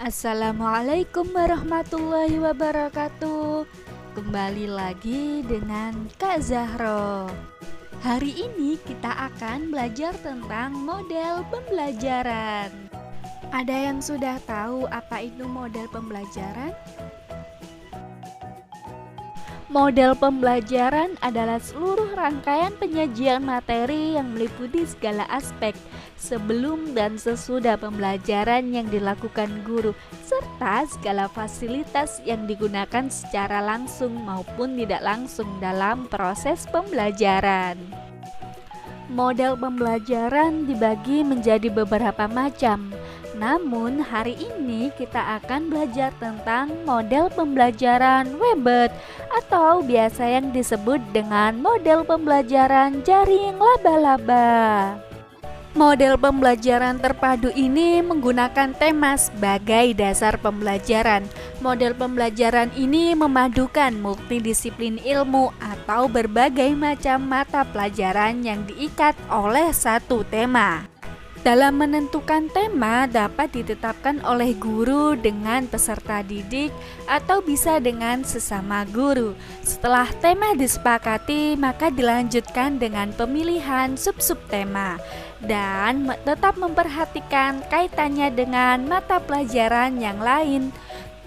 Assalamualaikum warahmatullahi wabarakatuh. Kembali lagi dengan Kak Zahro. Hari ini kita akan belajar tentang model pembelajaran. Ada yang sudah tahu apa itu model pembelajaran? Model pembelajaran adalah seluruh rangkaian penyajian materi yang meliputi segala aspek sebelum dan sesudah pembelajaran yang dilakukan guru, serta segala fasilitas yang digunakan secara langsung maupun tidak langsung dalam proses pembelajaran. Model pembelajaran dibagi menjadi beberapa macam. Namun hari ini kita akan belajar tentang model pembelajaran Webert atau biasa yang disebut dengan model pembelajaran jaring laba-laba. Model pembelajaran terpadu ini menggunakan tema sebagai dasar pembelajaran. Model pembelajaran ini memadukan multidisiplin ilmu atau berbagai macam mata pelajaran yang diikat oleh satu tema. Dalam menentukan tema dapat ditetapkan oleh guru dengan peserta didik atau bisa dengan sesama guru. Setelah tema disepakati, maka dilanjutkan dengan pemilihan sub-sub tema dan tetap memperhatikan kaitannya dengan mata pelajaran yang lain.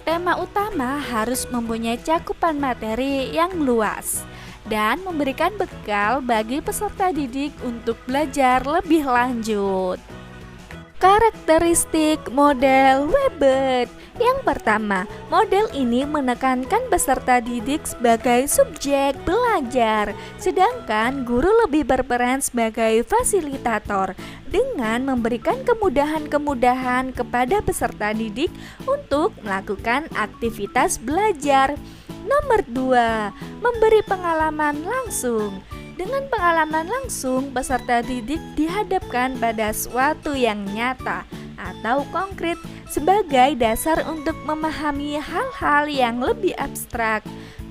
Tema utama harus mempunyai cakupan materi yang luas dan memberikan bekal bagi peserta didik untuk belajar lebih lanjut. Karakteristik model Webert. Yang pertama, model ini menekankan peserta didik sebagai subjek belajar, sedangkan guru lebih berperan sebagai fasilitator dengan memberikan kemudahan-kemudahan kepada peserta didik untuk melakukan aktivitas belajar. Nomor 2, memberi pengalaman langsung. Dengan pengalaman langsung, peserta didik dihadapkan pada suatu yang nyata atau konkret sebagai dasar untuk memahami hal-hal yang lebih abstrak.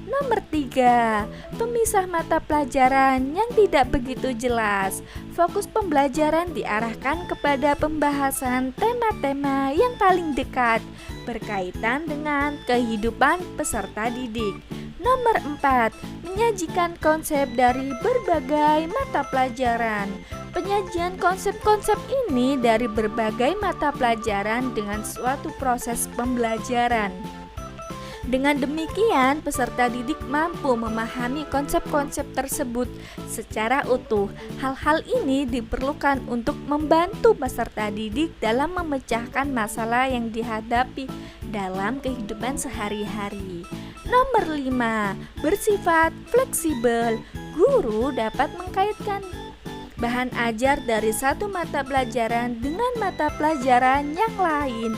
Nomor 3, pemisah mata pelajaran yang tidak begitu jelas. Fokus pembelajaran diarahkan kepada pembahasan tema-tema yang paling dekat berkaitan dengan kehidupan peserta didik. Nomor 4, menyajikan konsep dari berbagai mata pelajaran. Penyajian konsep-konsep ini dari berbagai mata pelajaran dengan suatu proses pembelajaran. Dengan demikian, peserta didik mampu memahami konsep-konsep tersebut secara utuh. Hal-hal ini diperlukan untuk membantu peserta didik dalam memecahkan masalah yang dihadapi dalam kehidupan sehari-hari. Nomor 5, bersifat fleksibel. Guru dapat mengkaitkan bahan ajar dari satu mata pelajaran dengan mata pelajaran yang lain,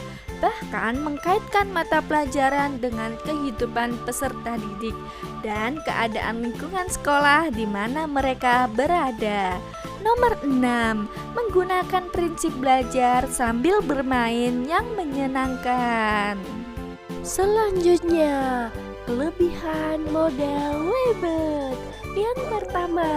bahkan mengkaitkan mata pelajaran dengan kehidupan peserta didik dan keadaan lingkungan sekolah di mana mereka berada. Nomor 6, menggunakan prinsip belajar sambil bermain yang menyenangkan. Selanjutnya, kelebihan model Webert. Yang pertama,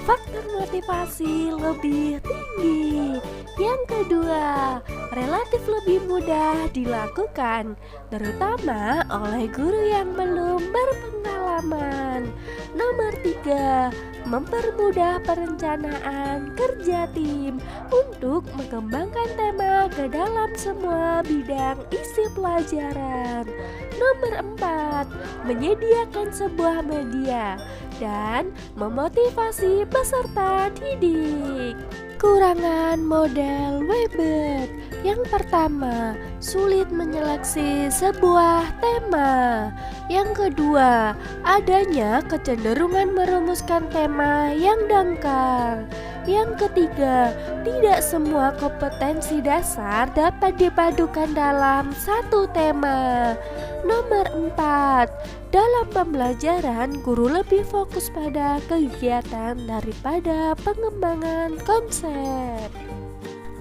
faktor motivasi lebih tinggi. Yang kedua, relatif lebih mudah dilakukan, terutama oleh guru yang belum berpengalaman. Nomor 3, mempermudah perencanaan kerja tim untuk mengembangkan tema ke dalam semua bidang isi pelajaran. Nomor 4, menyediakan sebuah media dan memotivasi peserta didik. Kekurangan model Webert. Yang pertama, sulit menyeleksi sebuah tema. Yang kedua, adanya kecenderungan merumuskan tema yang dangkal. Yang ketiga, tidak semua kompetensi dasar dapat dipadukan dalam satu tema. Nomor 4, dalam pembelajaran guru lebih fokus pada kegiatan daripada pengembangan konsep.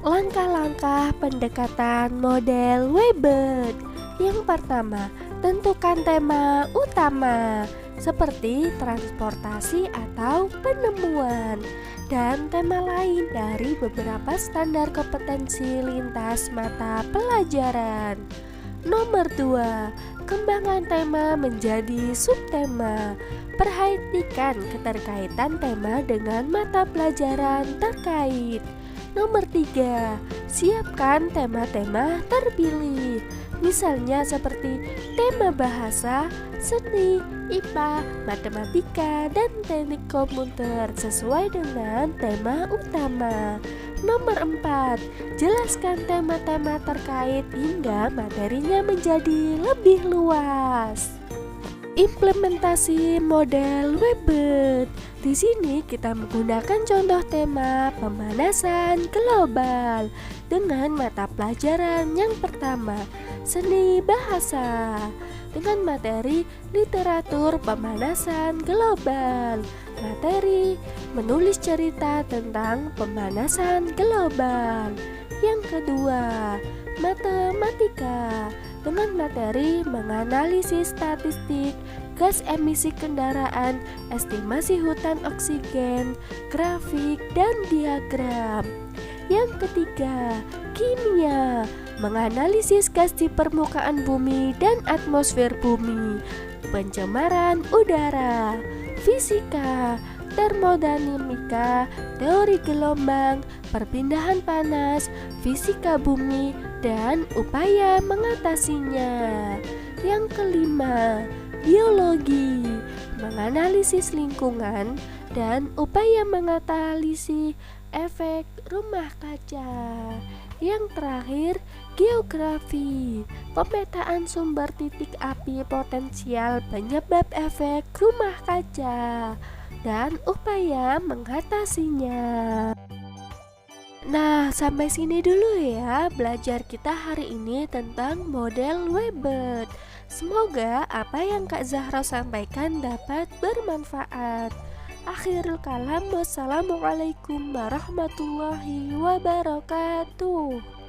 Langkah-langkah pendekatan model Webert. Yang pertama, tentukan tema utama seperti transportasi atau penemuan dan tema lain dari beberapa standar kompetensi lintas mata pelajaran. Nomor 2, kembangkan tema menjadi subtema. Perhatikan keterkaitan tema dengan mata pelajaran terkait. Nomor 3, siapkan tema-tema terpilih. Misalnya seperti tema bahasa, seni, IPA, matematika, dan teknik komputer sesuai dengan tema utama. Nomor 4, jelaskan tema-tema terkait hingga materinya menjadi lebih luas. Implementasi model Webbird. Di sini kita menggunakan contoh tema pemanasan global dengan mata pelajaran yang pertama, seni bahasa, dengan materi literatur pemanasan global. Materi menulis cerita tentang pemanasan global. Yang kedua, matematika dengan materi menganalisis statistik gas emisi kendaraan, estimasi hutan oksigen, grafik, dan diagram. Yang ketiga, kimia menganalisis gas di permukaan bumi dan atmosfer bumi, pencemaran udara. Fisika, termodinamika, teori gelombang, perpindahan panas, fisika bumi, dan upaya mengatasinya. Yang kelima, biologi menganalisis lingkungan dan upaya mengatasi efek rumah kaca. Yang terakhir, geografi, pemetaan sumber titik api potensial penyebab efek rumah kaca dan upaya mengatasinya. Nah, sampai sini dulu ya belajar kita hari ini tentang model Webbird. Semoga apa yang Kak Zahra sampaikan dapat bermanfaat. Akhirul kalam, wassalamualaikum warahmatullahi wabarakatuh.